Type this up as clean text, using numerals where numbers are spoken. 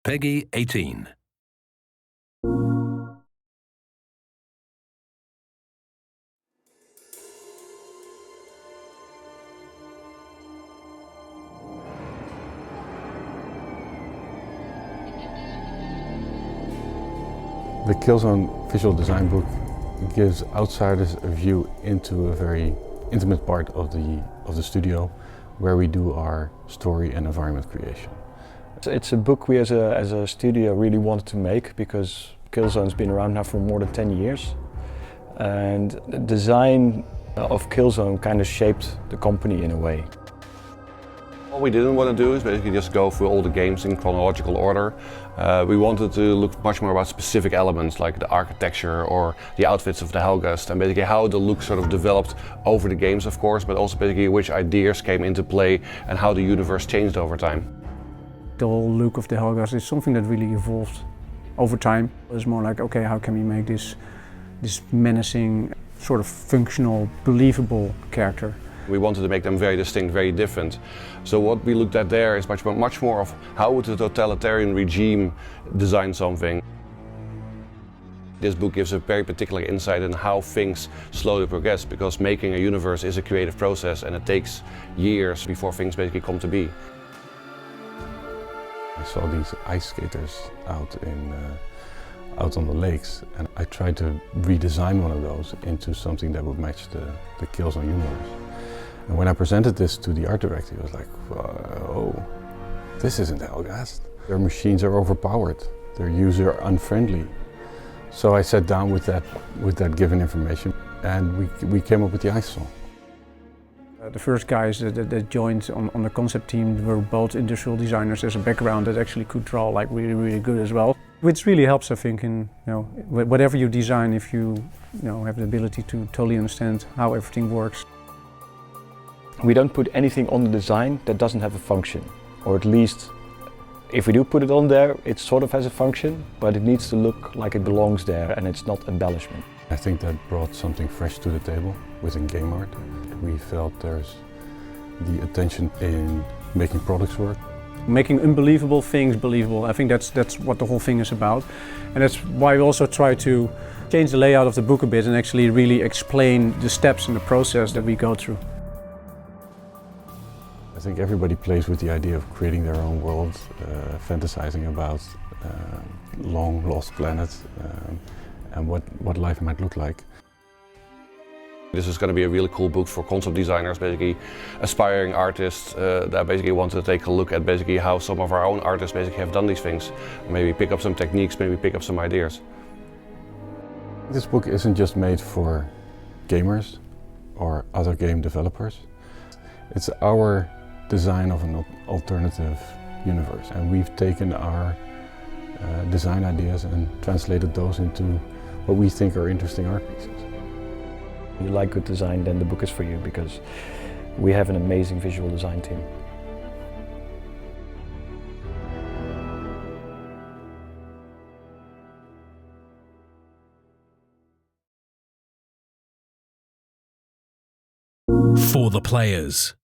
Peggy 18. The Killzone visual design book gives outsiders a view into a very intimate part of the studio where we do our story and environment creation. It's a book we as a studio really wanted to make because Killzone's been around now for more than 10 years. And the design of Killzone kind of shaped the company in a way. What we didn't want to do is basically just go through all the games in chronological order. We wanted to look much more about specific elements like the architecture or the outfits of the Helghast and basically how the look sort of developed over the games, of course, but also basically which ideas came into play and how the universe changed over time. The whole look of the Helghast is something that really evolved over time. It's more like, okay, how can we make this menacing, sort of functional, believable character? We wanted to make them very distinct, very different. So what we looked at there is much more of how would a totalitarian regime design something. This book gives a very particular insight in how things slowly progress, because making a universe is a creative process and it takes years before things basically come to be. I saw these ice skaters out on the lakes, and I tried to redesign one of those into something that would match the Killzone universe. And when I presented this to the art director, he was like, "Oh, this isn't Helghast. Their machines are overpowered. They're user unfriendly." So I sat down with that given information, and we came up with the ice song. The first guys that joined on the concept team were both industrial designers. There's a background that actually could draw like really good as well, which really helps, I think, in whatever you design, if you have the ability to totally understand how everything works. We don't put anything on the design that doesn't have a function, or at least if we do put it on there, it sort of has a function, but it needs to look like it belongs there and it's not embellishment. I think that brought something fresh to the table within game art. We felt there's the attention in making products work. Making unbelievable things believable, I think that's what the whole thing is about. And that's why we also try to change the layout of the book a bit and actually really explain the steps in the process that we go through. I think everybody plays with the idea of creating their own world, fantasizing about long lost planets and what life might look like. This is going to be a really cool book for concept designers, basically aspiring artists that basically want to take a look at basically how some of our own artists basically have done these things. Maybe pick up some techniques, maybe pick up some ideas. This book isn't just made for gamers or other game developers. It's our design of an alternative universe, and we've taken our design ideas and translated those into what we think are interesting art pieces. If you like good design, then the book is for you, because we have an amazing visual design team. For the players.